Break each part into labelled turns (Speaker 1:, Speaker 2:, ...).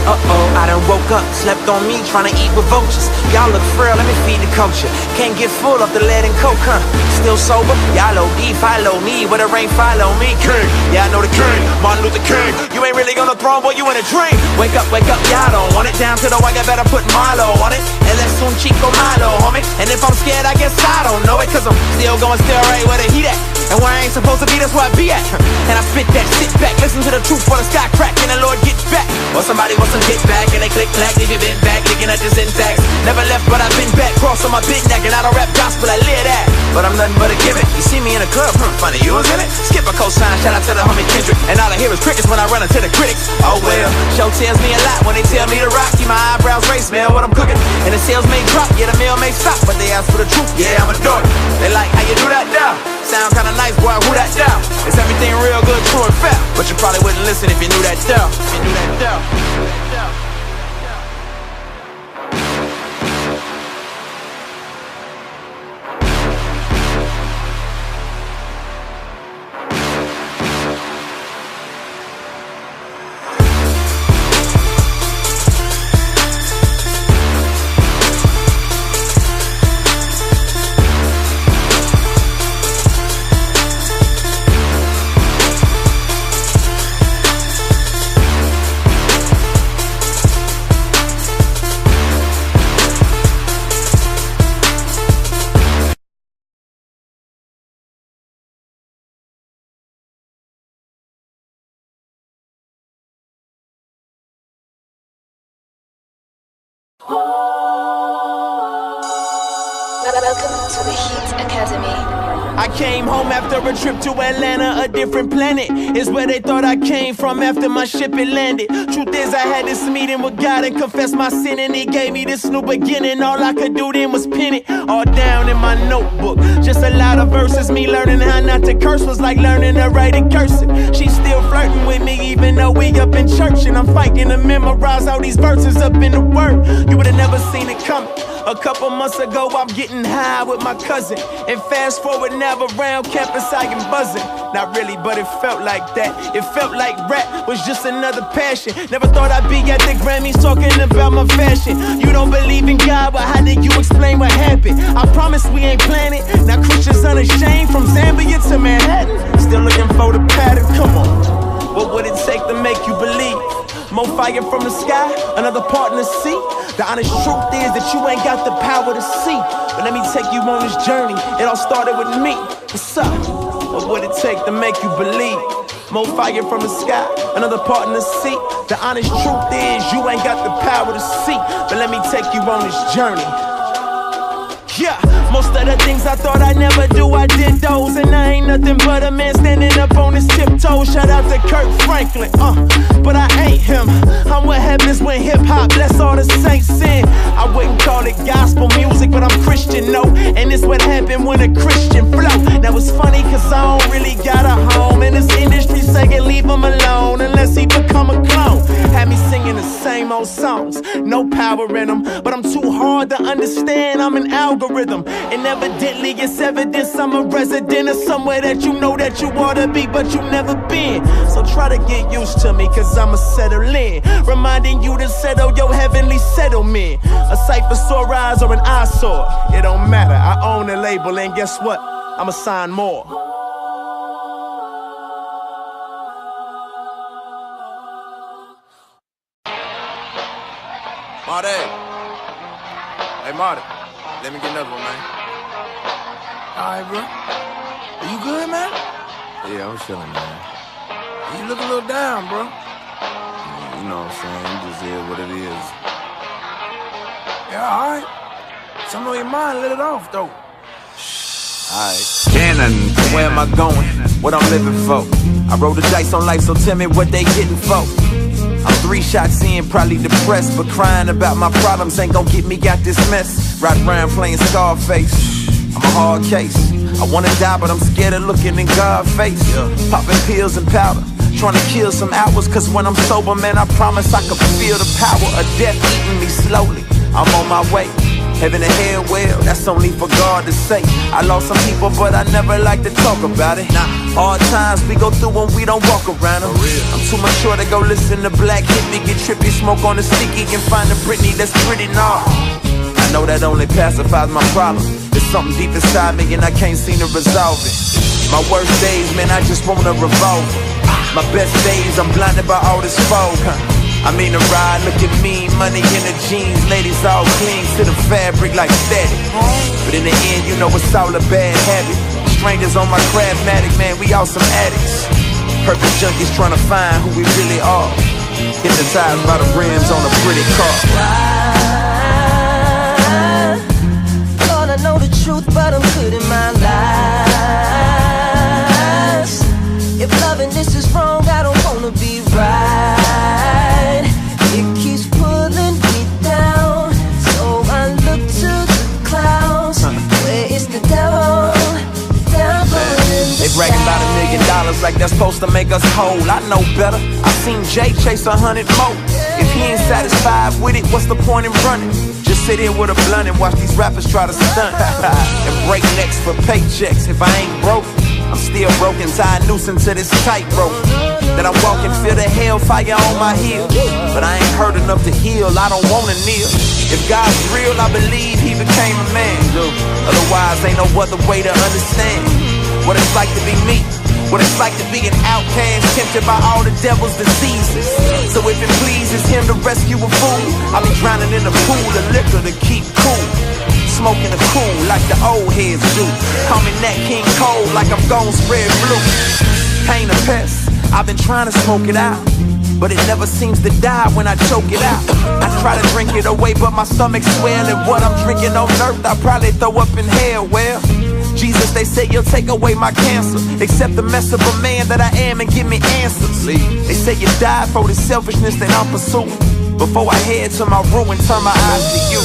Speaker 1: Uh-oh, I done woke up, slept on me, tryna eat with vultures. Y'all look frail, let me feed the culture. Can't get full of the lead and coke, huh? Still sober? Y'all OD, follow me. Where the rain follow me, king. Yeah, I know the king, Martin Luther King. You ain't really on the throne, boy, you in a dream. Wake up, y'all don't want it. Down to the white, I better put Milo on it. And let's soon Chico Milo, homie. And if I'm scared, I guess I don't know it. Cause I'm still going still right where the heat at. And where I ain't supposed to be, that's where I be at. And I spit that, sit back, listen to the truth while the sky crack. And the Lord get back. Or somebody wants some get back. And they click clack, leave you bent back, looking at the syntax. Never left, but I've been back. Cross on my big neck, and I don't rap gospel, I live that. But I'm nothing but a gimmick. You see me in a club, funny, you was in it. Skip a cosign, shout out to the homie Kendrick. And all I hear is crickets when I run into the critics. Oh well, show tells me a lot when they tell me to rock. Keep my eyebrows raised, smell what I'm cooking. And the sales may drop, yeah, the meal may stop. But they ask for the truth, yeah, I'm a dork. They like, how you do that now? Sound kinda nice, boy, who that down? It's everything real good, true and fair. But you probably wouldn't listen if you knew that down. If you knew that down.
Speaker 2: Welcome to the Heat Academy.
Speaker 1: I came home after a trip to Atlanta, a different planet is where they thought I came from after my ship had landed. Truth is I had this meeting with God and confessed my sin, and he gave me this new beginning. All I could do then was pin it all down in my notebook. Just a lot of verses, me learning how not to curse was like learning to write in cursive. She's still flirting with me even though we up in church, and I'm fighting to memorize all these verses up in the word. You would've never seen it coming. A couple months ago, I'm getting high with my cousin. And fast forward now around campus, I am buzzing. Not really, but it felt like that. It felt like rap was just another passion. Never thought I'd be at the Grammys talking about my fashion. You don't believe in God, but how did you explain what happened? I promise we ain't planning. Now Christians unashamed from Zambia to Manhattan. Still looking for the pattern, come on. What would it take to make you believe? More fire from the sky, another part in the sea. The honest truth is that you ain't got the power to see. But let me take you on this journey. It all started with me. What's up? What would it take to make you believe? More fire from the sky, another part in the sea. The honest truth is you ain't got the power to see. But let me take you on this journey. Yeah, most of the things I thought I'd never do, I did those. And I ain't nothing but a man standing up on his tiptoes. Shout out to Kirk Franklin, but I ain't him. I'm what happens when hip-hop bless all the saints sin. I wouldn't call it gospel music, but I'm Christian, no. And it's what happened when a Christian flow. Now it's funny cause I don't really got a home in this industry, saying leave him alone unless he become a clone. Had me singing the same old songs, no power in them, but I'm too hard to understand, I'm an algorithm. And evidently it's evidence I'm a resident of somewhere that you know that you ought to be, but you never been. So try to get used to me, cause I'ma settle in, reminding you to settle your heavenly settlement. A sight for sore eyes or an eyesore, it don't matter, I own the label, and guess what? I'ma sign more.
Speaker 3: Marty. Hey, Marty. Let me get another one, man. Alright, bro. Are you good, man? Yeah, I'm chilling, man. You look a little down, bro. You know what I'm saying? You just is what it is. Yeah, alright. Something on your mind, let it off, though. Alright.
Speaker 1: Cannon, where am I going? What I'm living for? I roll the dice on life, so tell me what they getting for. I'm 3 shots in, probably depressed, but crying about my problems ain't gon' get me out this mess. Ride around playing Scarface, I'm a hard case. I wanna die, but I'm scared of looking in God's face. Popping pills and powder, trying to kill some hours, cause when I'm sober, man, I promise I can feel the power of death eating me slowly. I'm on my way, Heaven and hell, well, that's only for God to say. I lost some people, but I never like to talk about it. Hard times we go through when we don't walk around them. I'm too mature to go listen to Black Hippie, get trippy, smoke on the sticky, and find a Britney that's pretty nah. I know that only pacifies my problem. There's something deep inside me and I can't seem to resolve it. My worst days, man, I just want a revolver. My best days, I'm blinded by all this fog, I mean a ride, look at me, money in the jeans, ladies all clean to the fabric like static. But in the end, you know it's all a bad habit. Strangers on my Craftmatic, man, we all some addicts. Purple junkies trying to find who we really are. Hypnotized by the rims on a pretty car.
Speaker 4: Lord, I know the truth, but I'm good in my lies. If loving this is wrong, I don't wanna be right. It keeps pulling me down, so I look to the clouds. Where is the devil?
Speaker 1: They bragging about $1 million like that's supposed to make us whole. I know better. I seen Jay chase 100 more. If he ain't satisfied with it, what's the point in running? Just sit here with a blunt and watch these rappers try to stunt and break necks for paychecks. If I ain't broke, I'm still broken, tied nuisance to this tightrope that I'm walking, feel the hellfire on my heels. But I ain't hurt enough to heal, I don't wanna kneel. If God's real, I believe he became a man. Otherwise, ain't no other way to understand what it's like to be me, what it's like to be an outcast, tempted by all the devil's diseases. So if it pleases him to rescue a fool, I'll be drowning in a pool of liquor to keep cool. Smoking a cool like the old heads do. Call me Nat King Cole like I'm gon' spread blue. Pain a pest, I've been trying to smoke it out, but it never seems to die when I choke it out. I try to drink it away, but my stomach's swelling. What I'm drinking on earth, I probably throw up in hell. Well, Jesus, they say you'll take away my cancer. Accept the mess of a man that I am and give me answers. They say you died for the selfishness that I'm pursuing. Before I head to my ruin, turn my eyes to you.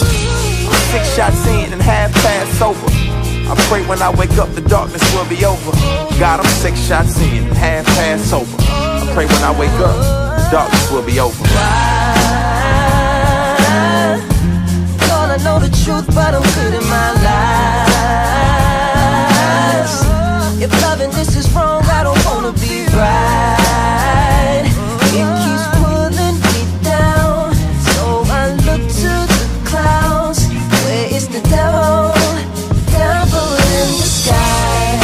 Speaker 1: I'm 6 shots in and half past sober. I pray when I wake up the darkness will be over. God, I'm 6 shots in and half past sober. I pray when I wake up the darkness will be over.
Speaker 4: Lord, I know the truth, but I'm good in my lies. If loving this is wrong, I don't wanna be right. It keeps pulling me down, so I look to the clouds. Where is the devil? Devil in disguise.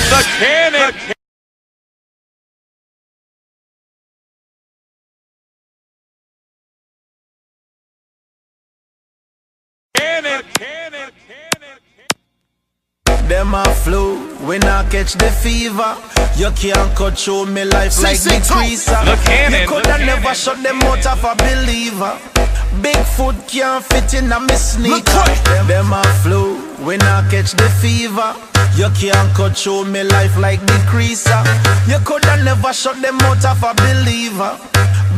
Speaker 5: The cannon.
Speaker 6: Them a flu, when I catch the fever. You can't control me life like the creaser. You coulda never shut them out of a believer. Bigfoot can't fit in a me sneaker. Them a flu, when I catch the fever. You can't control me life like the creaser. You coulda never shut them out of a believer.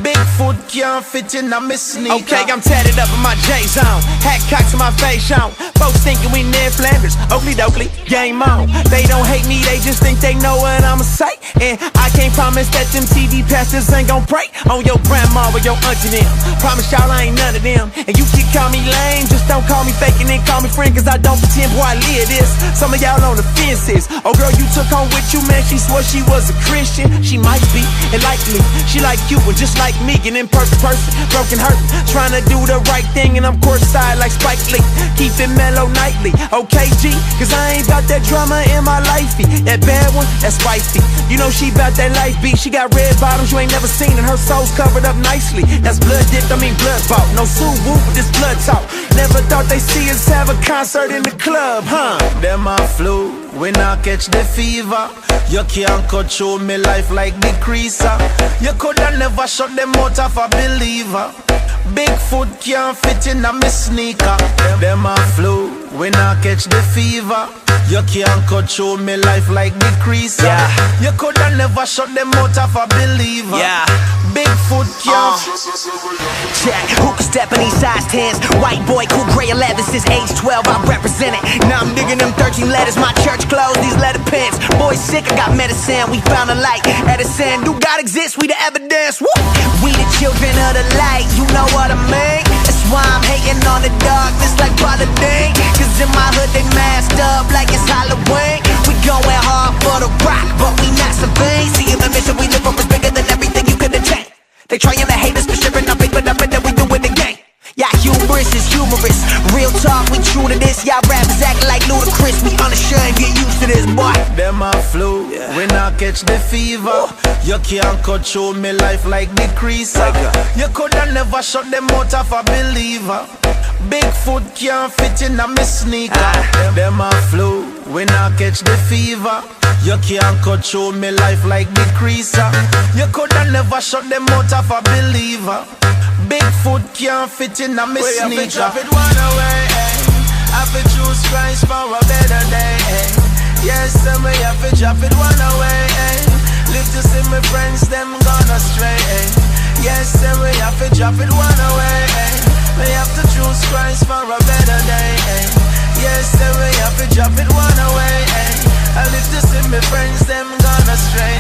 Speaker 6: Bigfoot can't fit in a me sneaker.
Speaker 1: Okay, I'm tatted up in my J-zone, hat cocked to my face on. Folks thinking we near Flanders, Oakley Dokley, game on. They don't hate me, they just think they know what I'ma say. And I can't promise that them TV pastors ain't gon' break on your grandma or your auntie them. Promise y'all I ain't none of them. And you can call me lame, just don't call me fake and then call me friend, cause I don't pretend, boy, I live this. Some of y'all on the fences. Oh girl, you took on with you, man, she swore she was a Christian. She might be, and like me, she like you, and just like me, an imperfect person, broken hurtin', trying to do the right thing, and I'm courtside like Spike Lee. Keep it mellow nightly, okay G, cause I ain't got that drama in my lifey. That bad one, that's wifey. You know she bout that life beat. She got red bottoms you ain't never seen, and her soul's covered up nicely. That's blood dipped, I mean blood bought. No Subaru, but this blood talk. Never thought they see us have a concert in the club, huh?
Speaker 6: Them a flu, when I catch the fever. You can't control me life like the creaser. You coulda never shut them out of a believer. Bigfoot can't fit in a me sneaker. Them a flu, when I catch the fever. You can't cut through me life like the creaser. You coulda never shut them out of a believer. Bigfoot can't.
Speaker 7: Jack, who can step in these size 10s? White boy, cool gray 11 since age 12, I represent it. Now I'm digging them 13 letters, my church closed these letter pens. Boy sick, I got medicine, we found a light. Edison, do God exist? We the evidence. Woo! We the children of the light, you know what I mean? That's why I'm hating on the darkness like Paladin. Cause in my hood they masked up like it's Halloween. We going hard for the rock, but we not so vain. See the mission we live for is bigger than everything you could attain. They trying to hate us for shipping up, but I bet that we do it again. Yeah, humorous is humorous. Real talk, we true to this. Y'all rappers act like ludicrous. We unashamed, get used to this, boy.
Speaker 6: Them a flu, when I catch the fever. You can't cut through me life like the creaser. You coulda never shut them out of a believer. Bigfoot can't fit in a me sneaker. Them a flu, when I catch the fever. You can't cut through me life like the creaser. You coulda never shut them out of a believer. Bigfoot can't fit in a me sneaker. Drop it one away, I fi choose Christ for a better day. Yes, and we have to drop it one away. Live to see my friends, them gone astray. Yes, and we have to drop it one away. We have to choose Christ for a better day. Yes, and we have to drop it one away. I live to see my friends, them gone astray.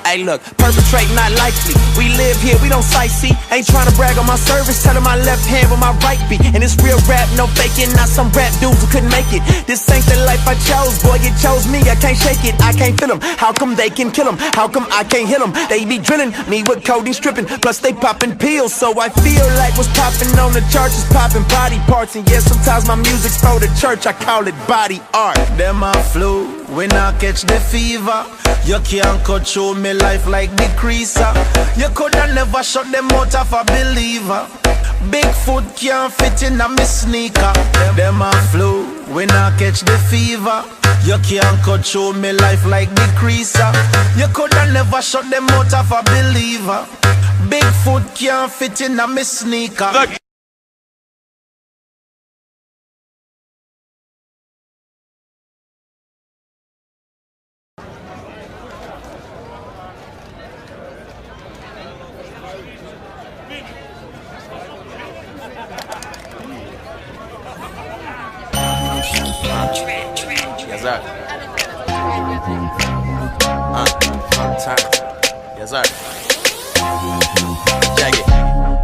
Speaker 1: Hey look, perpetrate not likely. We live here, we don't sightsee. Ain't trying to brag on my service, telling my left hand with my right beat. And it's real rap, no faking, not some rap dudes who couldn't make it. This ain't the life I chose, boy, it chose me. I can't shake it, I can't feel them. How come they can kill them? How come I can't hit them? They be drilling me with codeine stripping, plus they popping pills. So I feel like what's popping on the church is popping body parts. And yeah, sometimes my music's for the church, I call it body art.
Speaker 6: Them a flu, when I catch the fever. You can't cut through me life like the creaser. You coulda never shut them out of a believer. Bigfoot can't fit in a me sneaker. Them a flu, when I catch the fever. You can't cut through me life like the creaser. You coulda never shut them out of a believer. Bigfoot can't fit in a me sneaker.
Speaker 3: Yes, sir. Yes, sir. Check it.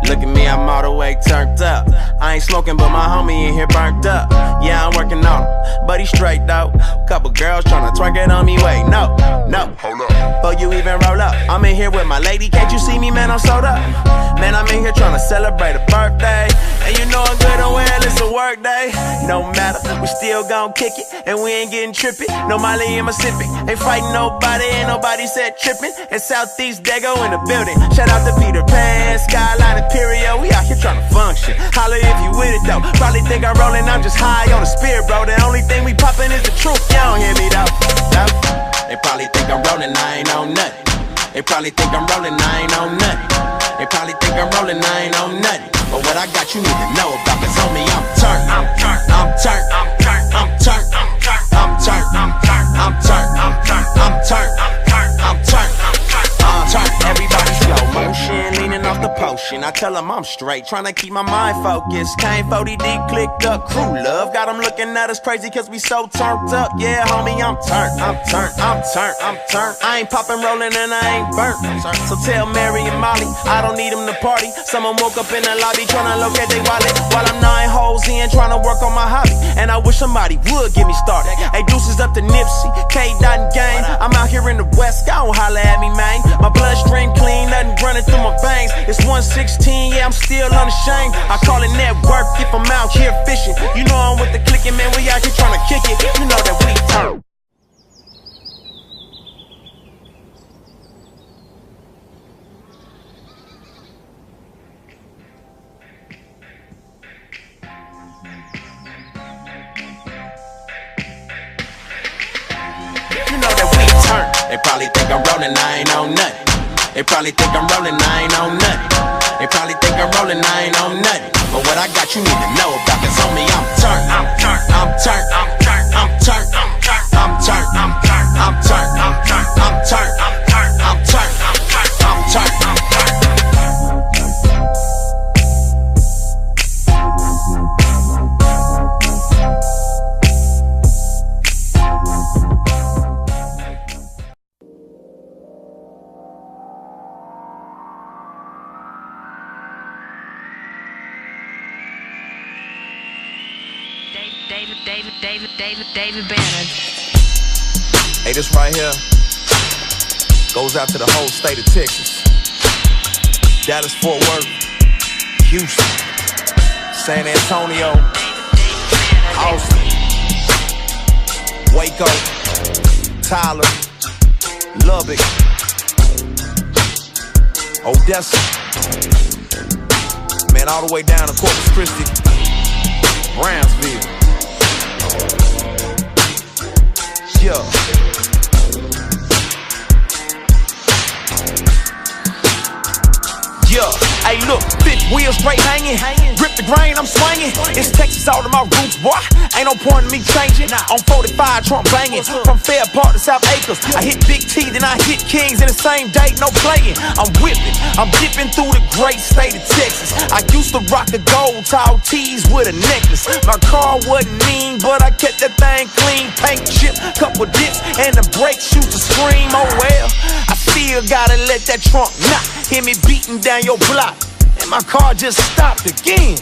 Speaker 3: Look at me, I'm all the way turned up. I ain't smoking, but my homie in here burnt up. Yeah, I'm working on him, but he straight though. Couple girls tryna twerk it on me, wait, no. Hold up. Before you even roll up, I'm in here with my lady, can't you see me, man, I'm sold up. Man, I'm in here tryna celebrate a birthday. And you know I'm good and well, it's a work day. No matter, we still gon' kick it, and we ain't getting trippy. No Molly in Mississippi, ain't fighting nobody, ain't nobody said tripping. And Southeast Dago in the building. Shout out to Peter Pan, Skyline Imperial. We out here tryna function. Holla if you with it though. Probably think I'm rolling, I'm just high on the spirit, bro. The only thing we poppin' is the truth. You don't hear me though. They probably think I'm rolling, I ain't on nothing. They probably think I'm rolling, I ain't on nothing. They probably think I'm rolling, I ain't on nothing. But what I got you need to know about, cause homie, I'm turned. I'm turned. I'm turned. I'm turned. I'm turned. I'm turned. I'm turned. I'm turned. I'm turned. I'm turned. I'm turned. I'm turned. Everybody slow motion, leaning off the potion. I tell them I'm straight, trying to keep my mind focused. Came 40 deep, clicked up, crew love. Got them looking at us crazy cause we so turned up. Yeah, homie, I'm turned. I'm turned. I'm turned. I'm turned. I ain't popping, rolling, and I ain't burnt. So tell Mary and Molly, I don't need them to party. Someone woke up in the lobby trying to locate their wallet, while I'm 9 holes in trying to work on my hobby. And I wish somebody would get me started. Hey, deuces up to Nipsey, K-Dot and Gang. I'm out here in the West, don't holla at me, man. My bloodstream clean, nothing running through my veins. It's 116, yeah, I'm still unashamed. I call it network if I'm out here fishing. You know I'm with the clicking, man, we out here trying to kick it. You know that we turn. They probably think I'm rolling, I ain't on nothing. They probably think I'm rolling, I ain't on nothing.
Speaker 1: They probably think I'm rolling, I ain't on nothing. But what I got you need to know about, cause on me I'm turned, I'm turned, I'm turned, I'm turned, I'm turned, I'm turned, I'm turned, I'm turned, I'm turned, I'm turned, I'm turned, I'm turned, I'm turned, I'm turned, I'm turned.
Speaker 8: David Banner.
Speaker 1: Hey, this right here goes out to the whole state of Texas. Dallas, Fort Worth, Houston, San Antonio, Austin, Waco, Tyler, Lubbock, Odessa, man, all the way down to Corpus Christi, Brownsville. Yeah. Yeah, hey look, fifth wheel straight hanging. Rip the grain, I'm swinging. It's Texas all to my roots, boy. Ain't no point in me changing. On 45, Trump banging. From Fair Park to South Acres. I hit Big T, then I hit Kings in the same day, no playing. I'm whipping, I'm dipping through the great state of Texas. I used to rock a gold tall tees with a necklace. My car wasn't mean, but I kept that thing clean. Paint chip, couple dips, and the brakes used to scream. Oh well, I still gotta let that trunk knock. Hear me beating down your block, and my car just stopped again.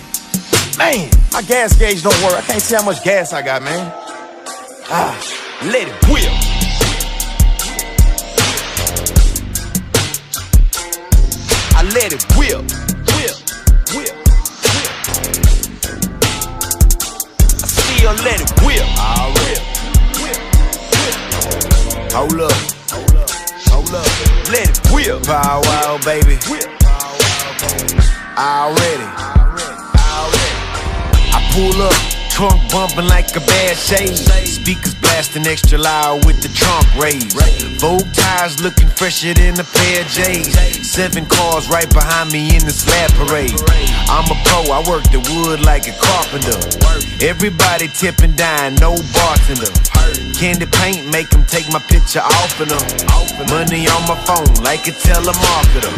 Speaker 1: Man, my gas gauge don't work. I can't see how much gas I got, man. Let it whip. I let it whip, whip, whip, whip. I still let it whip. I whip, whip, whip. Hold up, hold up, hold up. Let it whip. Bow wow, baby. Whip. Already. I pull up, trunk bumping like a bad shade. Speakers blasting extra loud with the trunk raised. Vogue tires looking fresher than a pair of J's. 7 cars right behind me in the slab parade. I'm a pro, I work the wood like a carpenter. Everybody tipping down, no bartender. Candy paint make them take my picture off of them. Money on my phone like a telemarketer.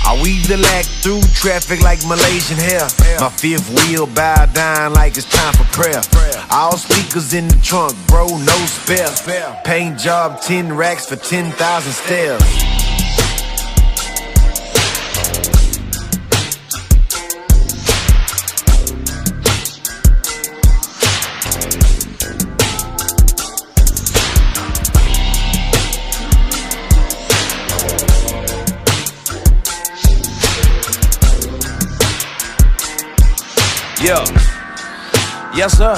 Speaker 1: I weave the lack through traffic like Malaysian hair. My fifth wheel bow down like it's time for prayer. All speakers in the trunk, bro, no spare. Paint job, 10 racks for 10,000 stairs. Yeah, yes sir.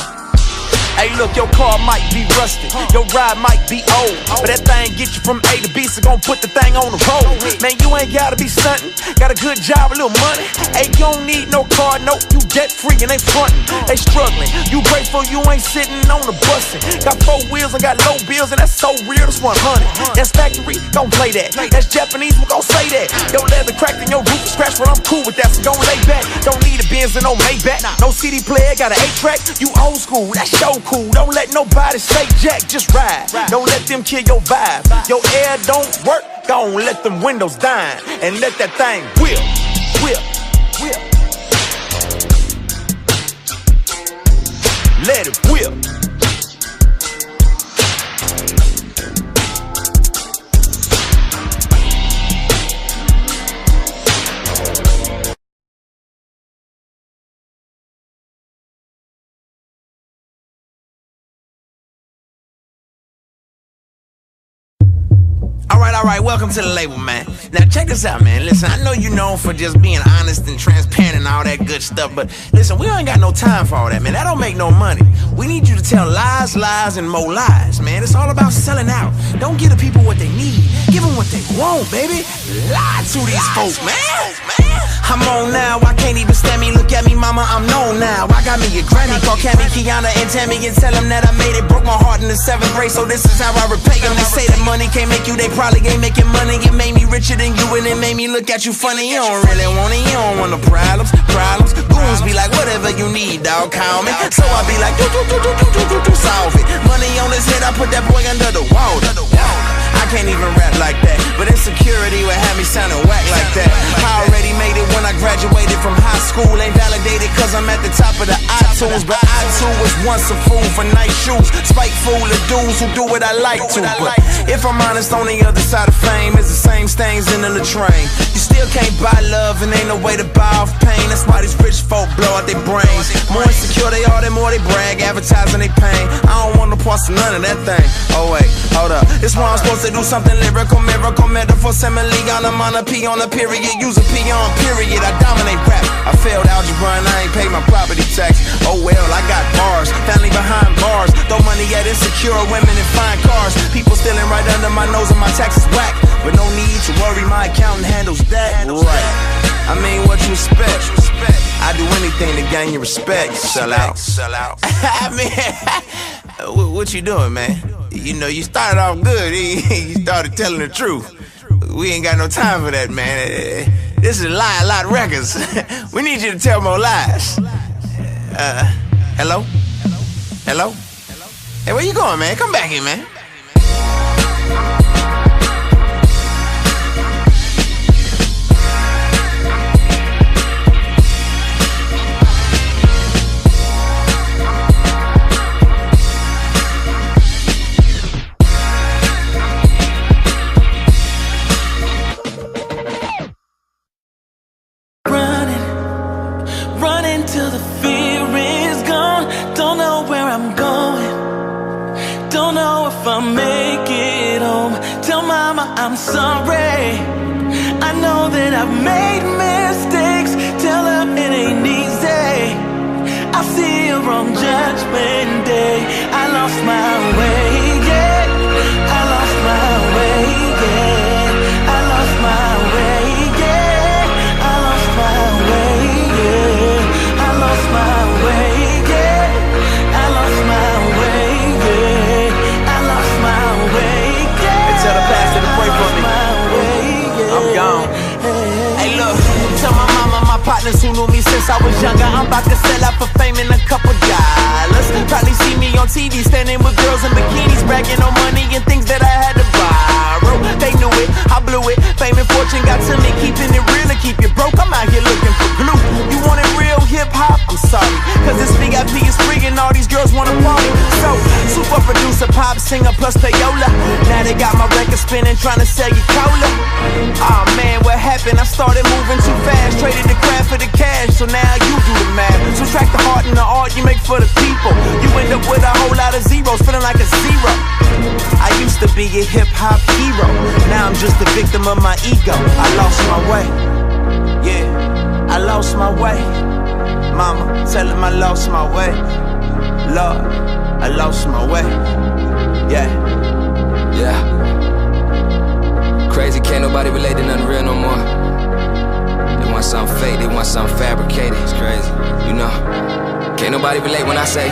Speaker 1: Hey look, your car might be rusty, your ride might be old, but that thing get you from A to B, so gon' put the thing on the road. Man, you ain't gotta be stuntin', got a good job, a little money. Hey, you don't need no car note, you debt free and they frontin'. They struggling, you grateful you ain't sitting on the bussin'. Got 4 wheels and got low bills, and that's so real, that's 100. That's factory, don't play that. That's Japanese, we gon' say that. Your leather cracked and your roof scratched, but I'm cool with that, so gon' lay back. Don't need a Benz and no Maybach, no CD player, got an 8-track. You old school, that's so cool. Don't let nobody say jack, just ride. Don't let them kill your vibe. Your air don't work, gon' let them windows down and let that thing whip, whip, whip. Let it whip. All right, welcome to the label, man. Now check this out, man. Listen, I know you known for just being honest and transparent and all that good stuff, but listen, we ain't got no time for all that, man. That don't make no money. We need you to tell lies, lies, and more lies, man. It's all about selling out. Don't give the people what they need. Give them what they want, baby. Lie to these folks, man.
Speaker 7: I'm on now, I can't even stand me. Look at me, mama, I'm known now. I got me a Grammy, call Cammy, Kiana, and Tammy, and tell them that I made it. Broke my heart in the 7th grade, so this is how I repay them. They say that money can't make you, they probably ain't making money. It made me richer than you, and it made me look at you funny. You don't really want it, you don't want no problems. Goons be like, whatever you need, dog, call me. So I be like, do, solve it. Money on his head, I put that boy under the wall. I can't even rap like that, but insecurity would have me sounding whack like that. I already made it when I graduated from high school. Ain't validated cause I'm at the top of the iTunes, but I too was once a fool for nice shoes. Spiteful of dudes who do what I like to. But if I'm honest, on the other side of fame is the same stains in the latrine. You still can't buy love and ain't no way to buy off pain. That's why these rich folk blow out their brains. More insecure they are, the more they brag, advertising they pain. I don't want no parts of none of that thing. Oh wait, hold up, this why I'm supposed to do something lyrical, miracle, metaphor, simile, onomatopoeia on a period, use a P on period. I dominate rap. I failed algebra and I ain't paid my property tax. Oh well, I got bars, family behind bars. Throw money at insecure women and fine cars. People stealing right under my nose and my taxes whack. But no need to worry, my accountant handles that. Right. I mean, what you expect? I do anything to gain your respect. Sell out. I mean, what you doing, man? You know, you started off good. You started telling the truth. We ain't got no time for that, man. This is Lie a Lot Records. We need you to tell more lies. Hello? Hey, where you going, man? Come back here, man.
Speaker 4: Running till the fear is gone. Don't know where I'm going. Don't know if I'll make it home. Tell mama I'm sorry. I know that I've made mistakes. Tell her it ain't easy. I see her on Judgment Day. I lost my way, yeah. I lost my way, yeah. I lost my way, yeah. I lost my way, yeah. I lost my way, yeah. I lost my way, yeah. I lost my way, yeah.
Speaker 7: And tell the pastor to pray for me. I'm gone. Hey, look, tell my mama, my partners who knew me since I was younger, I'm about to sell out for fame in a couple dollars. Probably see me on TV standing with girls in bikinis, bragging on money and things that I had to borrow. They knew it, I blew it. Fame and fortune got to me, keeping it real to keep you broke. I'm out here looking for glue. You wanted real hip-hop? I'm sorry, cause this VIP is free and all these girls wanna party. So, super producer, pop singer plus payola. Now they got my record spinning, trying to sell you cola. Aw man, what happened? I started moving too fast, traded the craft for the cash, so now you do the math. Subtract the heart and the art you make for the people. You end up with a whole lot of zeros, feeling like a zero. I used to be a hip-hop hero, now I'm just a victim of my ego. I lost my way, yeah, I lost my way. Mama, tell him I lost my way. Lord, I lost my way, yeah.
Speaker 9: Crazy, can't nobody relate to nothing real no more. They want something fake, they want something fabricated. It's crazy, you know. Can't nobody relate when I say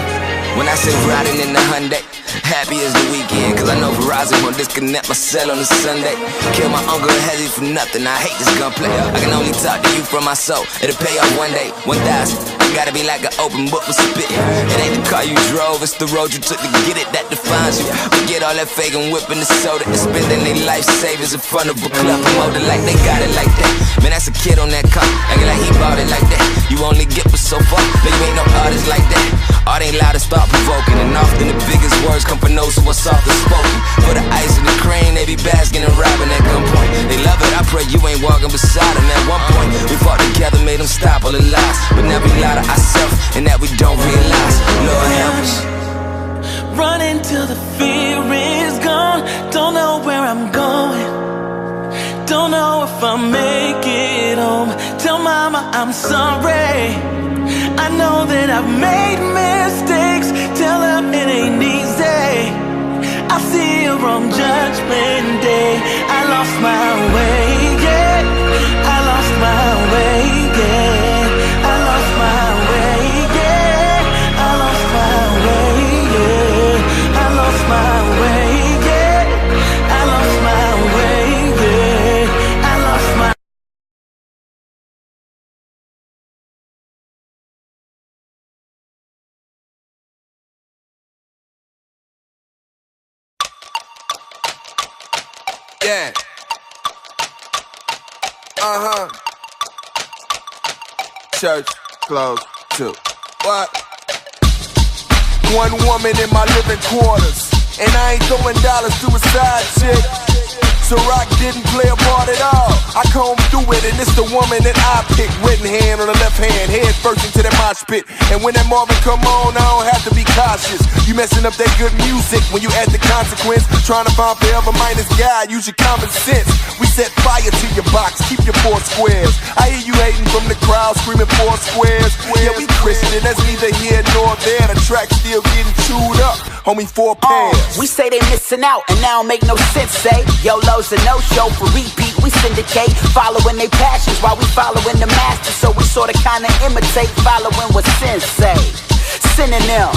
Speaker 9: riding in the Hyundai. Happy as the weekend, cause I know Verizon won't disconnect my cell on a Sunday. Kill my uncle Hezzy for nothing, I hate this gunplay. I can only talk to you from my soul, it'll pay off one day, 1,000. Gotta be like an open book with spit. It ain't the car you drove, it's the road you took to get it that defines you. Forget all that fake and whipping the soda and spending their life savings in front of a club promoter like they got it like that. Man, that's a kid on that car, acting like he bought it like that. You only get but so far, no, you ain't no artist like that. Art ain't loud to start provoking, and often the biggest words come from those who are softer spoken. For the ice and the cream, they be basking and robbing at gunpoint. They love it, I pray you ain't walking beside them. At one point, we fought together, made them stop all the lies, but now we lie to ourselves, and that we don't realize. Lord help us.
Speaker 4: Running till the fear is gone. Don't know where I'm going. Don't know if I'll make it home. Tell mama I'm sorry. I know that I've made mistakes. Tell her it ain't easy. I see her on Judgment Day. I lost my way, yeah. I lost my way, yeah.
Speaker 3: Church closed too. What? One woman in my living quarters, and I ain't throwing dollars to a side chick. So Rock didn't play a part at all. I comb through it, and it's the woman that I pick. Written hand on the left hand, head first into that mosh pit. And when that Marvin come on, I don't have to be cautious. You messing up that good music when you add the consequence. Trying to find forever minus God, use your common sense. We set fire to your box, keep your 4 squares. I hear you hating from the crowd, screaming 4 squares. Yeah, we Christian, that's neither here nor there. The track still getting chewed up, homie, 4 pairs.
Speaker 10: We say they missing out, and now don't make no sense, say. YOLO's a no-show for repeat, we syndicate. Following their passions while we following the master. So we sorta kinda imitate, following what sin say. Synonym,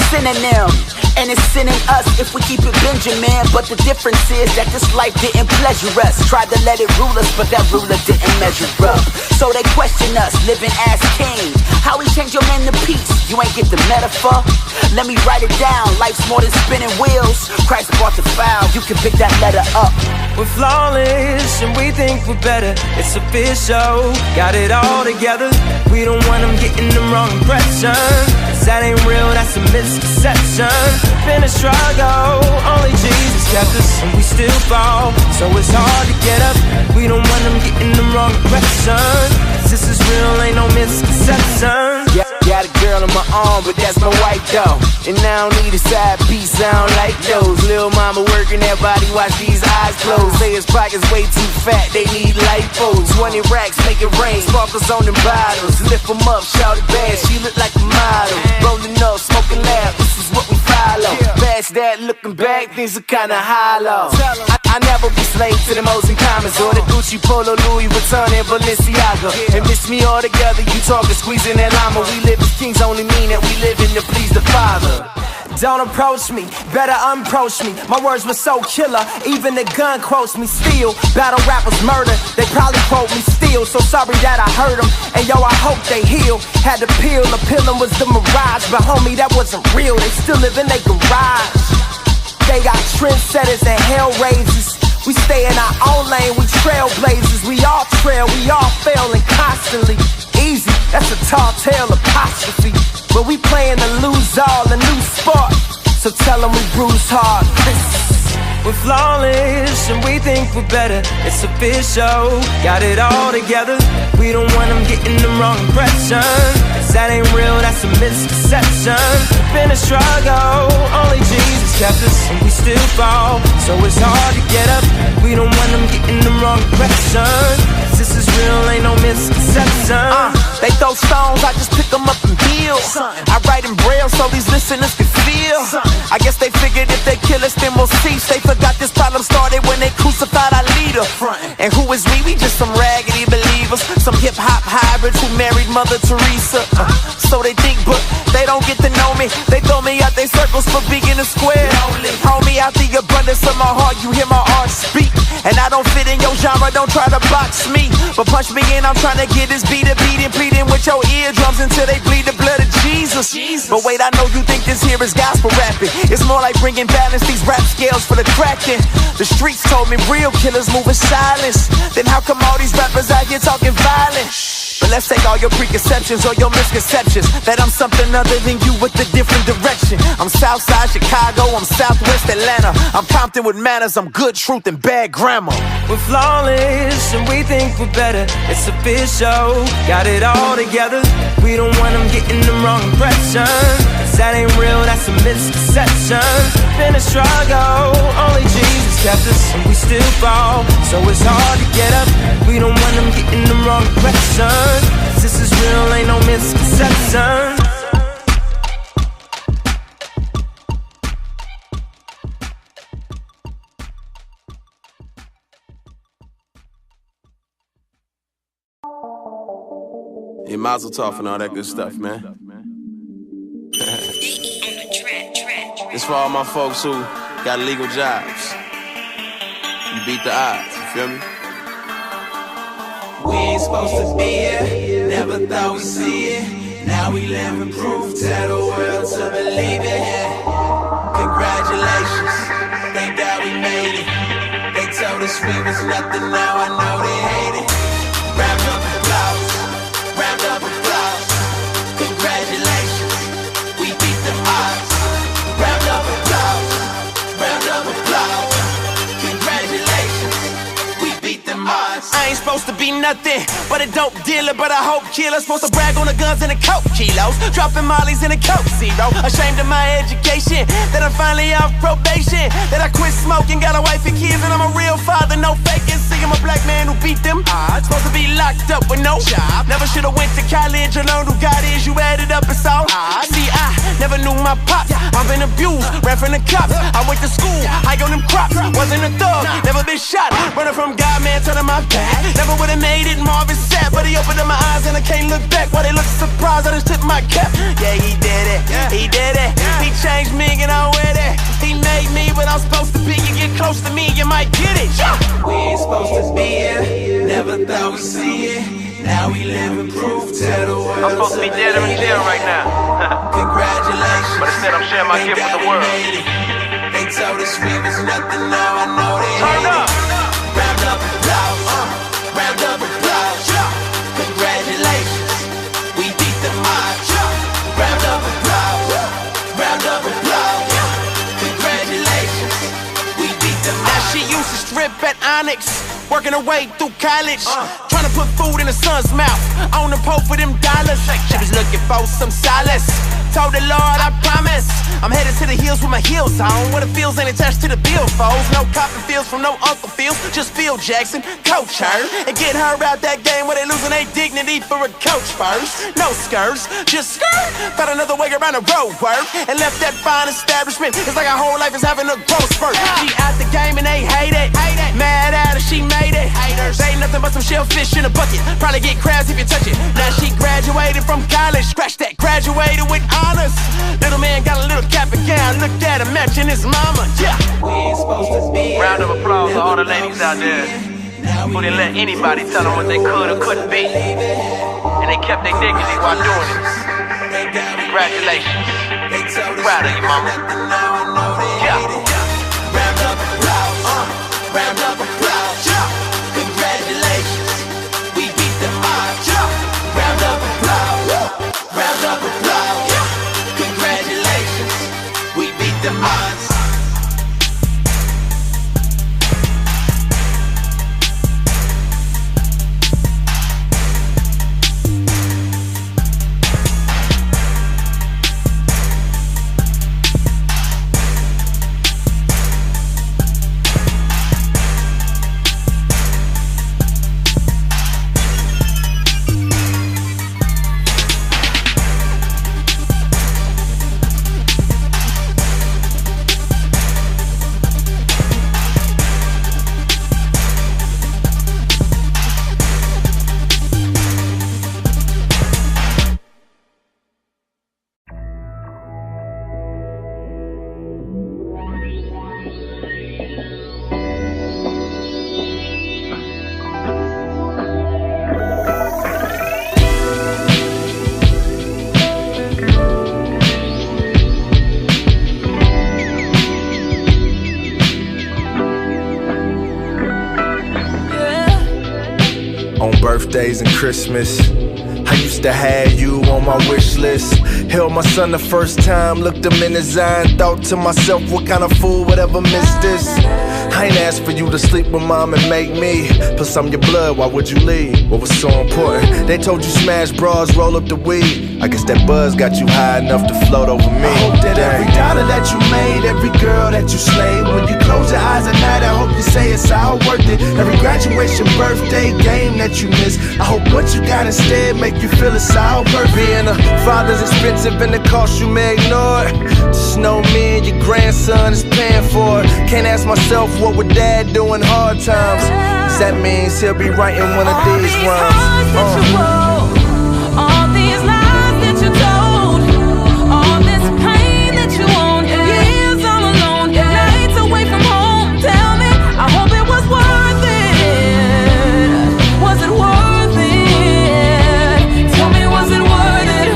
Speaker 10: synonym. And it's sinning us if we keep it Benjamin. But the difference is that this life didn't pleasure us. Tried to let it rule us, but that ruler didn't measure up. So they question us, living as king. How we change your man to peace? You ain't get the metaphor? Let me write it down. Life's more than spinning wheels. Christ brought the foul, you can pick that letter up.
Speaker 4: We're flawless and we think we're better. It's official, got it all together. We don't want them getting the wrong impression. Cause that ain't real, that's a misconception. Been a struggle, only Jesus kept us, and we still fall. So it's hard to get up. We don't want them getting the wrong impression. This is real, ain't no misconception. Yeah, got a girl on my arm, but that's my wife though. And I don't need a side piece, I don't like those. Lil' mama working that body, watch these eyes close. Say his pockets way too fat, they need lipos. 20 racks, make it rain, sparkles on them bottles. Lift them up, shout it bad, she look like a model. Rolling up, smoking loud, this is what we follow. Past that, looking back, things are kinda hollow. I never be slave to the Mo's and Commas or the Gucci, Polo, Louis Vuitton, and Balenciaga. And miss me all together, you talking, squeezing that llama. We live as kings, only mean that we live in to please the Father. Don't approach me, better unapproach me. My words were so killer, even the gun quotes me still. Battle rappers murder, they probably quote me still. So sorry that I hurt them, and yo, I hope they heal. Had to peel, the peeling was the mirage. But homie, that wasn't real, they still live in their garage. They got trendsetters and hell raisers. We stay in our own lane, we trailblazers. We all trail, we all fail, and constantly. Easy, that's a tall tale apostrophe. But we playing to lose all, a new sport. So tell them we bruise hard. We're flawless and we think we're better. It's official, got it all together. We don't want them getting the wrong impression. Cause that ain't real, that's a misconception. Been a struggle, only Jesus kept us, and we still fall. So it's hard to get up, we don't want them getting the wrong impression. This is real, ain't no misconception. They throw stones, I just pick them up and build. I write in braille so these listeners can feel. I guess they figured if they kill us, then we'll cease. They forgot this problem started when they crucified our leader. And who is we? We just some raggedy believers, some hip-hop hybrids who married Mother Teresa. So they think, but they don't get to know me. They throw me out they circles for being a square. Homie, out the abundance of my heart, you hear my art speak. And I don't fit in your genre, don't try to box me. But punch me in, I'm trying to get this beat and pleading with your eardrums until they bleed the blood of Jesus. But wait, I know you think this here is gospel rapping. It's more like bringing balance, these rap scales for the cracking. The streets told me real killers move in silence. Then how come all these rappers out here talking violent? But let's take all your preconceptions or your misconceptions that I'm something other than you with a different direction. I'm Southside Chicago, I'm Southwest Atlanta. I'm Compton with manners, I'm good truth and bad grammar. We're flawless and we think we're better. It's official, got it all together. We don't want them getting the wrong impression. Cause that ain't real, that's a misconception. Been a struggle, only Jesus kept us, and we still fall. So it's hard to get up, we don't want them getting the wrong impression. This is real, ain't no misconception.
Speaker 3: Yeah, Mazel Tov and all that good stuff, man. It's for all my folks who got legal jobs. You beat the odds, you feel me?
Speaker 11: We ain't supposed to be here, never thought we'd see it. Now we living proof, tell the world to believe it. Congratulations, thank God we made it. They told us we was nothing, now I know they hate it.
Speaker 1: ain't nothing but a dope dealer, but I hope killer. Supposed to brag on the guns and the coke kilos, dropping mollies in a coke zero. Ashamed of my education, that I'm finally off probation, that I quit smoking, got a wife and kids, and I'm a real father, no faking. See, I'm a black man who beat them odds. Supposed to be locked up with no job. Never should've went to college or learned who God is. You added up, it's all odd. See, I never knew my pops. I've been abused, ran from the cops. I went to school, I on them crops. Wasn't a thug, never been shot. Running from God, man, turning my back. Never would've made it, Marvin said, but he opened up my eyes and I can't look back. While they look surprised, I just tipped my cap. Yeah, he did it, he did it. He changed me and I'm with it. He made me what I'm supposed to be. You get close to me, you might get it.
Speaker 11: We ain't supposed to be here, never thought we'd see it. Now we living proof, tell the world.
Speaker 12: I'm supposed to be dead every day right now.
Speaker 11: Congratulations.
Speaker 12: But instead I'm sharing my gift with the world.
Speaker 11: They told us we was nothing, now I know they
Speaker 12: turn up.
Speaker 11: Round up applause, round up applause. Congratulations, we beat the odds. Round up applause, round up applause. Congratulations, we beat the odds.
Speaker 1: Now she used to strip at Onyx, working her way through college, trying to put food in her son's mouth, on the pole for them dollars. She was looking for some solace. Told the Lord, I promise, I'm headed to the hills with my heels on, where the fields ain't attached to the billfolds. No cotton fields from no Uncle Fields, just Phil Jackson, coach her, and get her out that game where they losing their dignity for a coach first. No skirts, just skirt. Found another way around the road work, and left that fine establishment. It's like our whole life is having a growth spurt. She out the game and they hate it. Mad at her, she made it. Haters ain't nothing but some shellfish in a bucket. Probably get crabs if you touch it. Now she graduated from college, scratch that, graduated with honors. Little man got a little cap and gown, looked at him matching his mama. Yeah.
Speaker 11: We ain't supposed to be.
Speaker 12: Round of applause to all the ladies out there who didn't let anybody tell them what they could or couldn't be, and they kept their dignity while doing it. Congratulations. Proud of you, mama. Yeah.
Speaker 11: Round up applause, round up applause. Congratulations, we beat the odds. Round up applause, round up applause. Congratulations, we beat the odds.
Speaker 6: Birthdays and Christmas, I used to have you on my wish list. Held my son the first time, looked him in his eye and thought to myself, what kind of fool would ever miss this? I ain't asked for you to sleep with mom and make me. Plus I'm your blood, why would you leave? What was so important? They told you smash bras, roll up the weed. I guess that buzz got you high enough to float over me.
Speaker 13: I hope that every dollar that you made, every girl that you slayed, when you close your eyes at night, I hope you say it's all worth it. Every graduation, birthday, game that you miss, I hope what you got instead make you feel it's all worth it.
Speaker 6: Being a father's expensive and the cost you may ignore it. Just know me and your grandson is paying for it. Can't ask myself what would dad do in hard times, 'cause that means he'll be writing one of these rhymes.
Speaker 4: All these lies that you told, all this pain that you own, years all alone, nights away from home. Tell me, I hope it was worth it. Was it worth it? Tell me, was it worth it?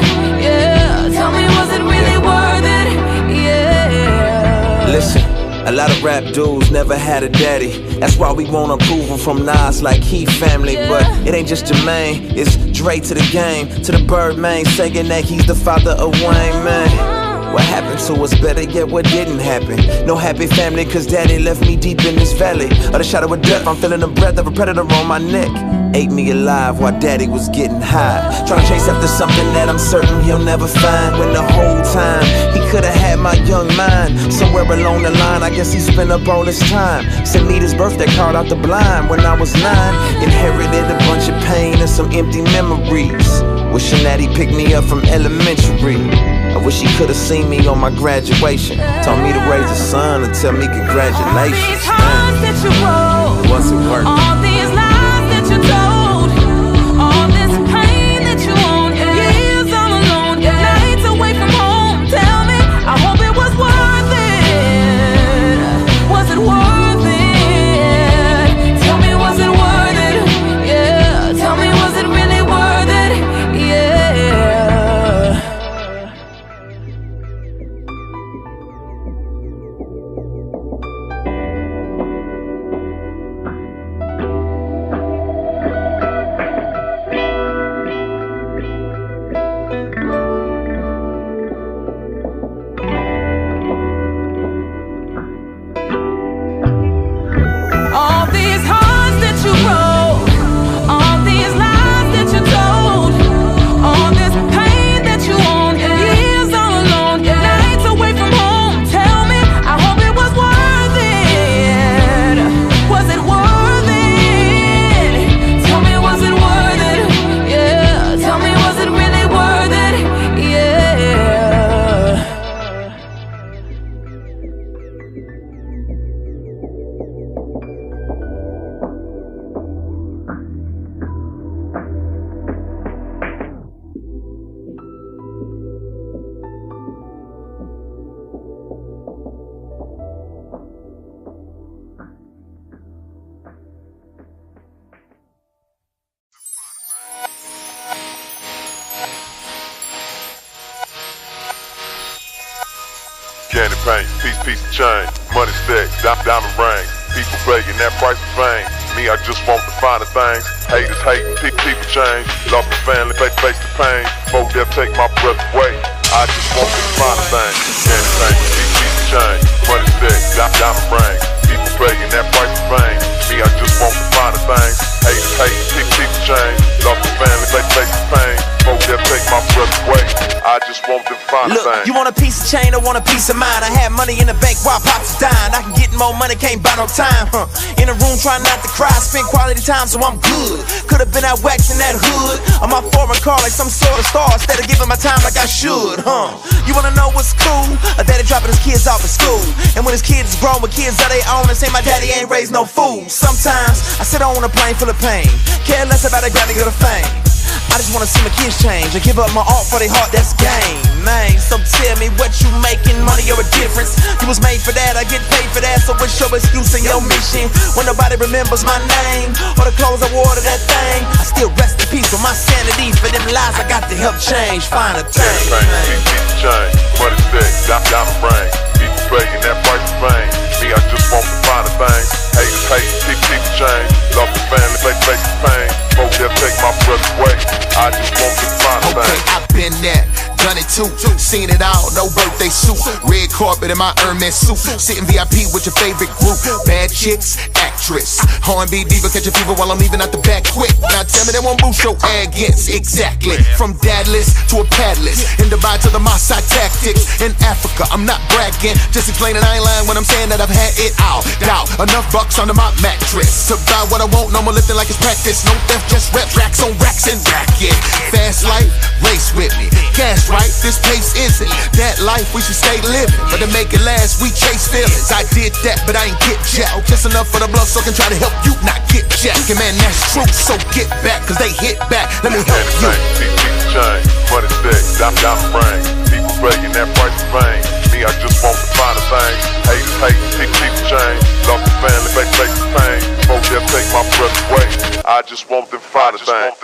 Speaker 4: Yeah, tell me, was it really worth it? Yeah.
Speaker 14: Listen, a lot of rap dudes never had a daddy. That's why we want approval from Nas like he family. But it ain't just Jermaine, it's Dre to the game, to the Birdman, saying that he's the father of Wayne, man. What happened to us, better yet what didn't happen. No happy family cause daddy left me deep in this valley of the shadow of death. I'm feeling the breath of a predator on my neck. Ate me alive while daddy was getting high, trying to chase after something that I'm certain he'll never find. When the whole time he could've had my young mind. Somewhere along the line I guess he spent up all his time. Sent me this birthday card out the blind when I was 9. Inherited a bunch of pain and some empty memories, wishing that he picked me up from elementary. I wish he could've seen me on my graduation, taught me to raise a son and tell me congratulations.
Speaker 4: All these hearts that you wrote,
Speaker 14: was it worth it?
Speaker 4: all these lies that you told, all this pain that you own, years all alone, nights away from home. Tell me, I hope it was worth it. Was it worth it? Tell me, was it worth it? Yeah, tell me, was it really worth it? Yeah. All these hearts that you broke, all these lies that you told, all this pain that you own, years all alone, nights away from home. Tell me, I hope it was worth it. Was it worth it? Tell me, was it worth it? Yeah, tell me, was it really worth it? Yeah.
Speaker 15: Candy paint, piece of chain, money stack, diamond ring. People begging that price of fame. Me, I just want the finer things. Haters hating, people change. Lost the family, face the pain. Folk that take my breath away. I just want the finer things. Candy paint, piece of chain, money stack, diamond ring. People begging that price of fame. Me, I just want the finer things. Haters hating, people change. Lost the family, face the pain. Folk that take my breath away. I just want the finer things.
Speaker 1: Look, you want a piece of chain or want a piece of mind? I had money in the bank while Pops was dying. I can get more money, can't buy no time, In a room trying not to cry, spend quality time so I'm good. Could've been out waxing that hood on my foreign car like some sort of star, instead of giving my time like I should, You wanna know what's cool? A daddy dropping his kids off at school, and when his kids is grown with kids of their own, and say my daddy ain't raised no fool. Sometimes I sit on a plane full of pain, care less about a Grammy or the fame. I just wanna see my kids change and give up my art for their heart, that's game, man. So tell me what you making, money or a difference. You was made for that, I get paid for that. So what's your excuse and your mission when nobody remembers my name or the clothes I wore to that thing? I still rest in peace with my sanity. For them lies I got to help change, find a thing.
Speaker 15: Piece change, money stack, diamond ring. People begging that price of fame. Me, I just want the finer things. Haters hating, people change. Lost the family, face the pain. Folk that take my breath away. I just want the finer things.
Speaker 16: I've been there, done it too. Seen it all, no birthday suit. Red carpet in my Hermes suit. Sitting VIP with your favorite group. Bad chicks, actress. R&B diva, catch a fever while I'm leaving out the back quick. Now tell me they won't boost your arrogance. Exactly. From dadless to a padless. In Dubai to the Maasai tactics. In Africa, I'm not bragging. Just explaining I ain't lying when I'm saying that I've had it all. Doubt, enough bucks under my mattress to buy what I want, no more lifting like it's practice. No theft, just rep racks on racks and racket. Fast life, race with me. Cash right, this pace isn't that life we should stay living. But to make it last, we chase feelings. I did that, but I ain't get jack. Just enough for the blood so I can try to help you not get jack. And man, that's true, so get back, cause they hit back. Let me help you.
Speaker 15: People change, money stack, diamond ring. People begging that price of fame. Me, I just want the finer things. Haters hating, people change. Lost the family, face the pain. Folk that take my breath away. I just want them finer things.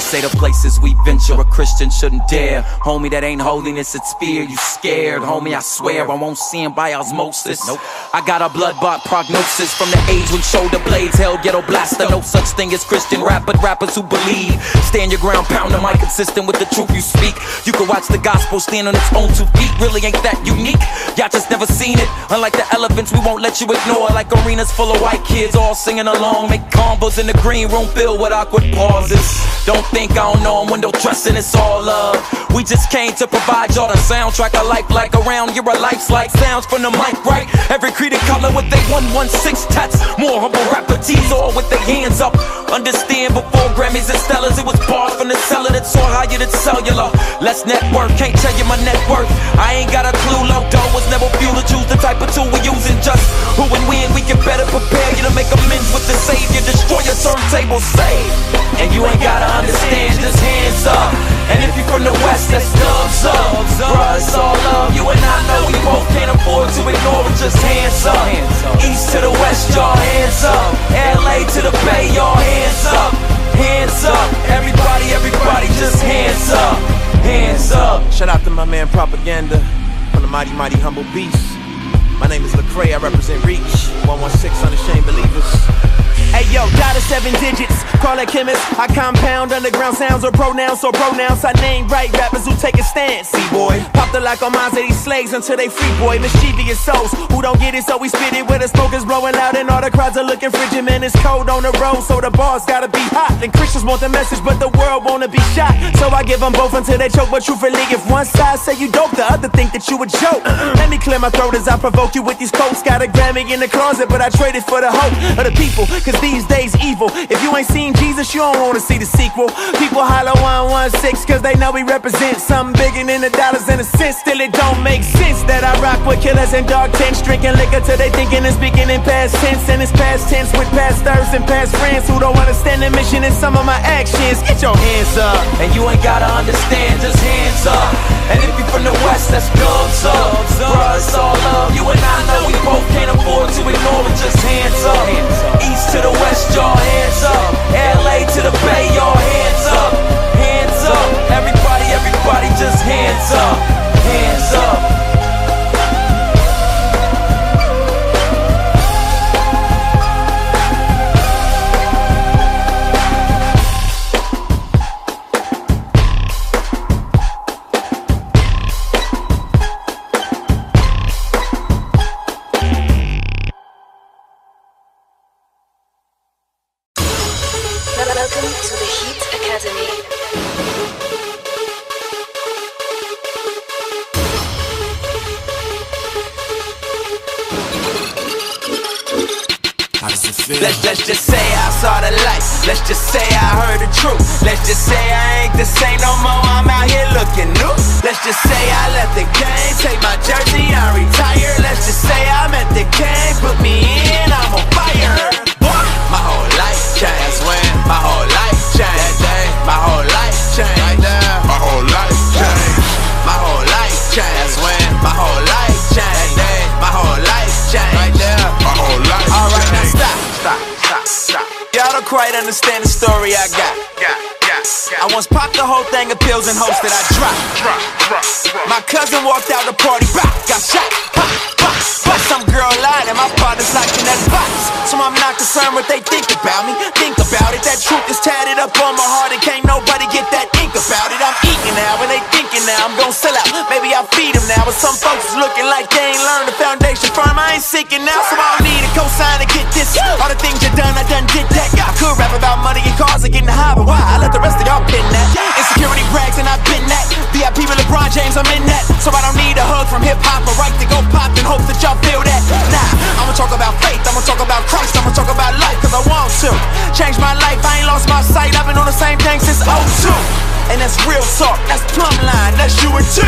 Speaker 17: say the places we venture a Christian shouldn't dare. Homie, that ain't holiness, it's fear. You scared, homie, I swear I won't see him by osmosis. Nope. I got a blood-bought prognosis from the age when shoulder blades held ghetto blaster. No such thing as Christian rap, but rappers who believe. Stand your ground, pound the mic, consistent with the truth you speak. You can watch the gospel stand on its own 2 feet. Really ain't that unique. Y'all just never seen it. Unlike the elephants, we won't let you ignore. Like arenas full of white kids all singing along. Make combos in the green room filled with awkward pauses. Don't think I don't know 'em when don't trust and it's all love. We just came to provide y'all the soundtrack of life. Like around here, a life's like sounds from the mic, right? Every creed and color with they 116 tats. More humble rapperties, all with their hands up. Understand before Grammys and Stellas, it was bars from the cellar that saw higher than cellular. Less network, can't tell you my net worth. I ain't got a clue, low dough was never fuel to choose the type of tool we using. Just who and when we can better prepare you to make amends with the Savior. Destroy your turntable, save. And you ain't gotta understand, just hands up. And if you from the West, that's dubs up. Bruh, it's all love, you and I know we both can't afford to ignore it, just hands up. East to the West, y'all hands up. LA to the Bay, y'all hands up. Hands up, everybody, everybody, just hands up. Hands up.
Speaker 1: Shout out to my man Propaganda from the Mighty Mighty Humble Beast. My name is Lecrae, I represent Reach 116 Unashamed Believers. Hey yo, dot of 7 digits, call that chemist. I compound underground sounds or pronouns, so pronouns I name right rappers who take a stance. See boy, pop the lock on minds of these slaves until they free boy. Mischievous souls who don't get it, so we spit it where the smoke is blowing out and all the crowds are looking frigid. Man, it's cold on the road, so the bars gotta be hot. And Christians want the message, but the world wanna be shot. So I give them both until they choke. But truthfully, if one side say you dope, the other think that you a joke. Let me clear my throat as I provoke you with these quotes. Got a Grammy in the closet, but I traded for the hope of the people. Cause these days evil. If you ain't seen Jesus, you don't wanna see the sequel. People holler 116 cause they know we represent something bigger than the dollars and the cents. Still it don't make sense that I rock with killers and dark tents, drinking liquor till they thinking and speaking in past tense. And it's past tense with pastors and past friends who don't understand the mission in some of my actions. Get your hands up.
Speaker 17: And you ain't gotta understand, just hands up. And if you from the West, that's dubs up. Bruh, it's all love, you and I know we both can't afford to ignore it, just hands up. East to the West, y'all hands up. LA to the Bay, y'all hands up. Hands up, everybody, everybody, just hands up. Hands up.
Speaker 2: Welcome to the Heat Academy.
Speaker 1: Let's just say I saw the light. Let's just say I heard the truth. Let's just say I ain't the same no more. I'm out here looking new. Let's just say I left the game, take my jersey, I retired. Let's just say I'm at the game, put me in, I'm on fire. My whole life changed when my whole life changed. That day, my whole life changed. Right there, my whole life changed. My whole life changed when my whole life changed. That day, my whole life changed. Right there, my whole life changed. Alright, now stop. Y'all don't quite understand the story I got. I once popped the whole thing of pills and hopes that I dropped. My cousin walked out the party, got shot. But some girl lied and my partner's like in that box. So I'm not concerned what they think about me. Think about it, that truth is tatted up on my heart and can't nobody get that ink about it. I'm eating now and they thinking now I'm gon' sell out. Maybe I'll feed them now, but some folks is looking like they ain't learned the foundation firm. I ain't seeking now, so I don't need a cosign to get this. All the things you done, I done did that. Y'all could rap about money and cars and getting high, but why? I let the rest of y'all pin that. Insecurity brags and I've been that. VIP with LeBron James, I'm in that. So I don't need a hug from hip-hop, a right to go pop and hope that y'all feel that. Nah, I'ma talk about faith, I'ma talk about Christ, I'ma talk about life, cause I want to change my life, I ain't lost my sight. I've been on the same thing since 02. And that's real talk, that's plumb line, that's you and T.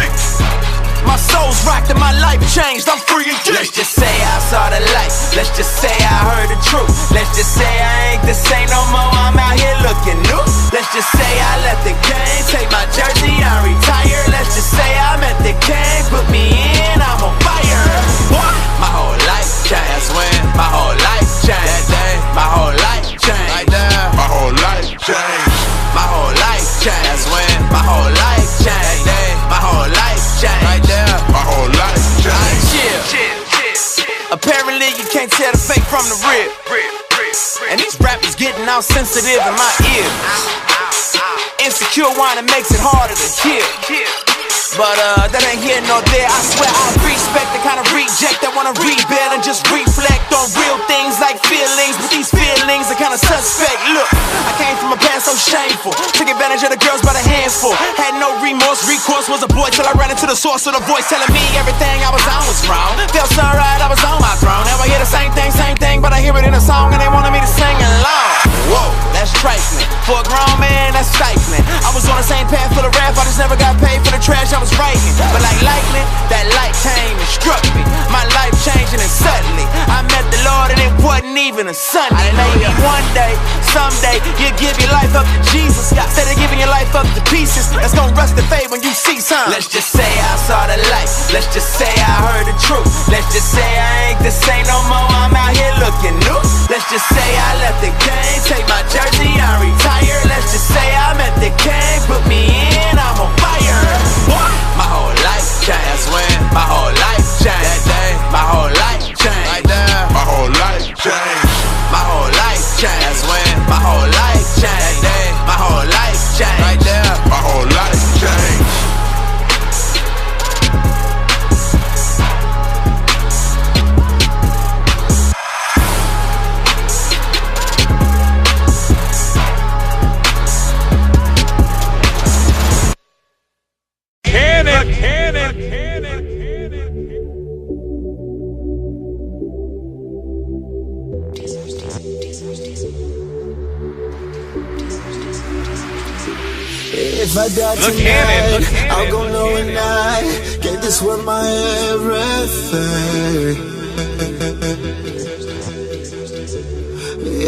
Speaker 1: My soul's rocked and my life changed, I'm free again. Let's just say I saw the light. Let's just say I heard the truth. Let's just say I ain't the same no more, I'm out here looking new. Let's just say I left the game, take my jersey, I retired. Let's just say I'm at the game, put me in, I'm on fire. My whole life changed when my whole life changed. That day, my whole life changed. Right there, my whole life changed. My whole life real. And these rappers getting all sensitive in my ear. Insecure wanna makes it harder to hear. But that ain't here nor there. I swear I respect the kind of reject that wanna rebuild and just reflect on real things like feelings. But these feelings are kinda suspect. Look, I came from a past so shameful. Took advantage of the girls by the handful. Had no remorse, recourse was a boy till I ran into the source of the voice telling me everything I was on was wrong. Felt so right, I was on my throne. Now I hear the same thing, but I hear it in a song and they wanted me to sing along. Whoa, that's trifling. For a grown man, that's stifling. I was on the same path for the rap, I just never got paid for the trash I was writing. But like lightning, that light came and struck me. My life changing and suddenly I met the Lord and it wasn't even a Sunday. Maybe one day, someday, you'll give your life up to Jesus. Instead of giving your life up to pieces, that's gonna rust and fade when you see something. Let's just say I saw the light. Let's just say I heard the truth. Let's just say I ain't the same no more. I'm out here looking new. Let's just say I left the game, take my jersey, I retire. Let's just say I met the king, put me in, I'm on fire. My whole life changed when my whole life changed. That day, my whole life changed. Right there, my whole life changed. My whole life changed when my whole life changed. That day, my whole life changed. Right there, my whole life changed.
Speaker 13: If I die tonight, I'll go knowing I gave this world my everything.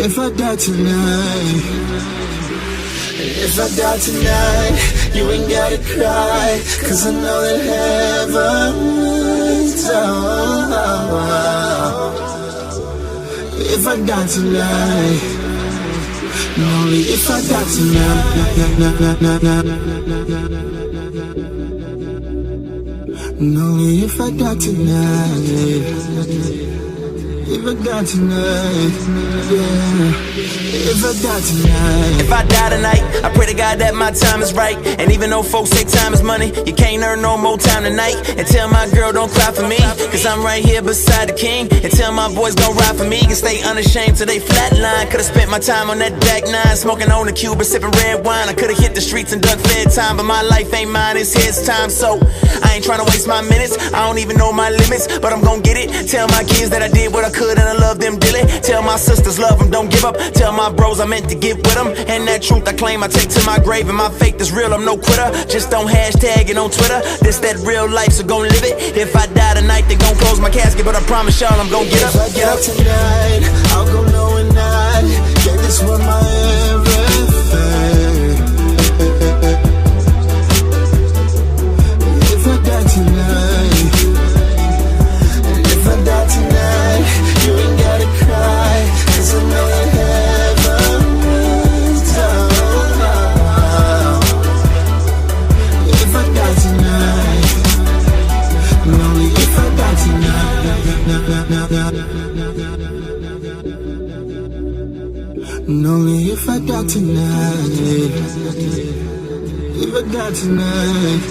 Speaker 13: If I die tonight, if I die tonight, you ain't gotta cry, 'cause I know that heaven's out. If I die tonight, only if I die tonight. Only if I die tonight. If I die tonight, yeah. If I die tonight.
Speaker 1: If I die tonight, I pray to God that my time is right. And even though folks say time is money, you can't earn no more time tonight. And tell my girl don't cry for me, 'cause I'm right here beside the king. And tell my boys gon' ride for me and stay unashamed till they flatline. Could've spent my time on that back nine, smoking on the Cuba, sipping red wine. I could've hit the streets and ducked fed time, but my life ain't mine, it's his time. So I ain't tryna waste my minutes, I don't even know my limits, but I'm gon' get it. Tell my kids that I did what I could and I love them dearly. Tell my sisters love them, don't give up. Tell my bros I meant to get with them. And that truth I claim I take to my grave. And my faith is real, I'm no quitter. Just don't hashtag it on Twitter. This that real life, so gon' live it. If I die tonight, they gon' close my casket, but I promise y'all I'm gon' get up.
Speaker 13: If I die tonight, I'll go knowing I gave this world my everything. If I die tonight, if I die tonight, you ain't gotta cry, 'cause I know that heaven's out. If I die tonight, only if I die tonight. Only if I die tonight. If I die tonight,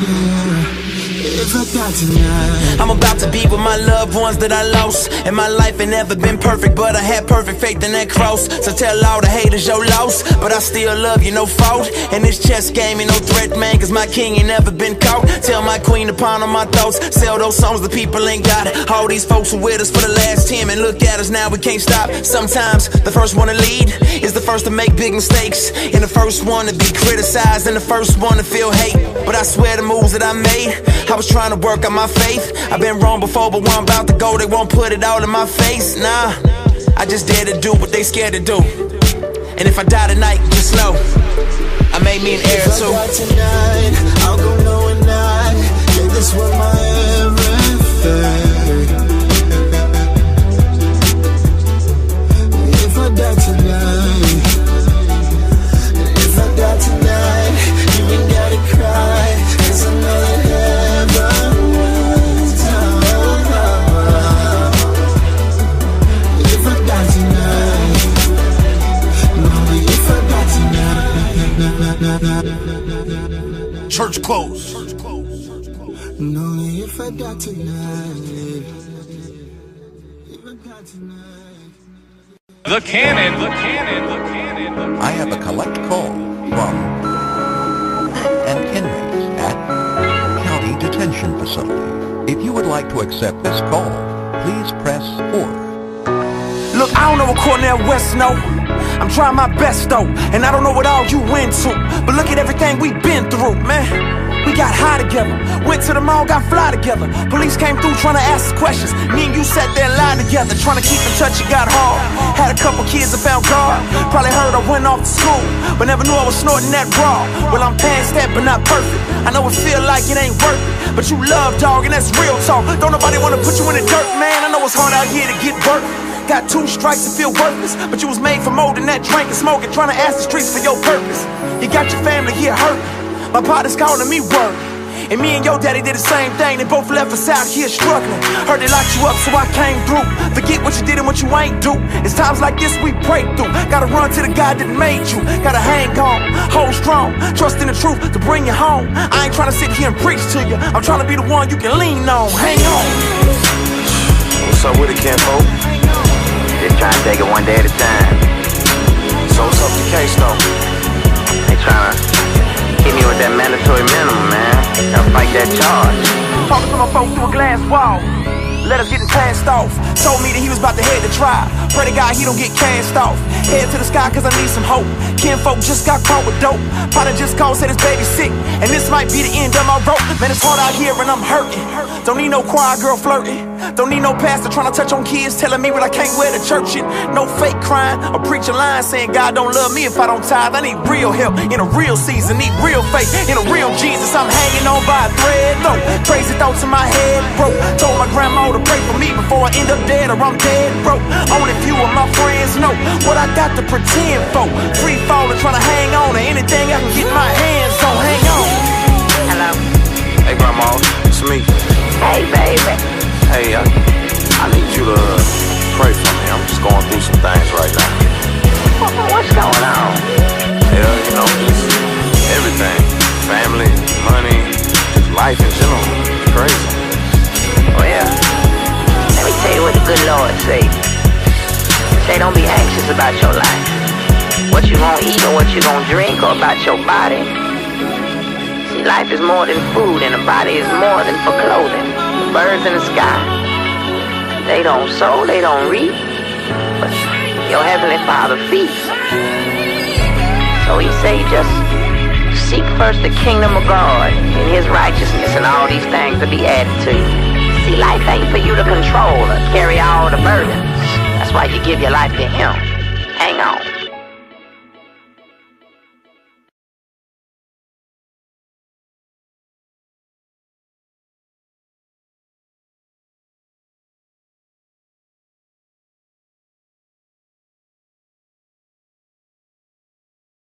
Speaker 13: yeah. If I die tonight.
Speaker 1: I'm about to be with my loved ones that I lost. And my life ain't never been perfect, but I had perfect faith in that cross. So tell all the haters your loss, but I still love you, no fault. And this chess game ain't no threat, man, 'cause my king ain't never been caught. Tell my queen to ponder my thoughts, sell those songs the people ain't got. All these folks were with us for the last 10, and look at us now, we can't stop. Sometimes the first one to lead is the first to make big mistakes, and the first one to be criticized, and the first one to feel hate. But I swear the moves that I made, I was trying to work on my faith. I've been wrong before, but when I'm about to go, they won't put it all in my face. Nah, I just dare to do what they scared to do. And if I die tonight, just know I made me an heir too.
Speaker 13: If I die tonight, I'll go knowing I gave this world my everything. If I die tonight, if I die tonight, you ain't gotta cry, 'cause I know that heaven's out. If I die
Speaker 6: church closed.
Speaker 11: Only if I die tonight.
Speaker 5: The Cannon.
Speaker 18: I have a collect call from an inmate at County Detention Facility. If you would like to accept this call, please press 4.
Speaker 7: Look, I don't know what Cornel West know. I'm trying my best though, and I don't know what all you went to. But look at everything we've been through, man. We got high together, went to the mall, got fly together. Police came through trying to ask us questions. Me and you sat there and lied together, trying to keep in touch, it got hard. Had a couple kids that found God. Probably heard I went off to school, but never knew I was snorting that raw. Well, I'm past that, but not perfect. I know it feel like it ain't worth it, but you love, dog, and that's real talk. Don't nobody wanna put you in the dirt, man. I know it's hard out here to get work. Got 2 strikes and feel worthless, but you was made for more than that drinking, smoking, trying to ask the streets for your purpose. You got your family here hurt. My partner's calling me work. And me and your daddy did the same thing. They both left us out here struggling. Heard they locked you up, so I came through. Forget what you did and what you ain't do. It's times like this we break through. Gotta run to the God that made you. Gotta hang on, hold strong, trust in the truth to bring you home. I ain't trying to sit here and preach to you. I'm trying to be the one you can lean on. Hang on.
Speaker 19: What's up with it, Kenpo? Just trying to take it one day at a time.
Speaker 6: So what's up the case though?
Speaker 19: They trying to hit me with that mandatory minimum, man. Gotta fight that charge.
Speaker 7: Talking to my folks through a glass wall. Letters getting passed off. Told me that he was about to head to trial. Pray to God he don't get cast off. Head to the sky cause I need some hope. Kinfolk just got caught with dope. Potter just called, said his baby's sick, and this might be the end of my rope. Man, it's hard out here and I'm hurting. Don't need no choir girl flirting. Don't need no pastor trying to touch on kids, telling me what I can't wear to church in. No fake crying or preaching lines saying God don't love me if I don't tithe. I need real help in a real season. Need real faith in a real Jesus. I'm hanging on by a thread, though. Crazy thoughts in my head, bro. Told my grandma to pray for me before I end up dead or I'm dead, bro. Only few of my friends know what I got to pretend for. Free falling, trying to hang on to anything I can get my hands on. Hang on.
Speaker 19: Hello.
Speaker 6: Hey, Grandma, it's me.
Speaker 19: Hey, baby.
Speaker 6: Hey, I need you to pray for me. I'm just going through some things right now.
Speaker 19: What's going on?
Speaker 6: Yeah, you know, just everything. Family, money, just life in general. Crazy.
Speaker 19: Well, let me tell you what the good Lord say. Say don't be anxious about your life. What you gonna eat or what you gonna drink or about your body. See, life is more than food and the body is more than for clothing. The birds in the sky, they don't sow, they don't reap, but your heavenly Father feeds. So he say just seek first the kingdom of God and his righteousness, and all these things will be added to you. See, life ain't for you to control or carry all the burdens. That's why you give your life to him. Hang on.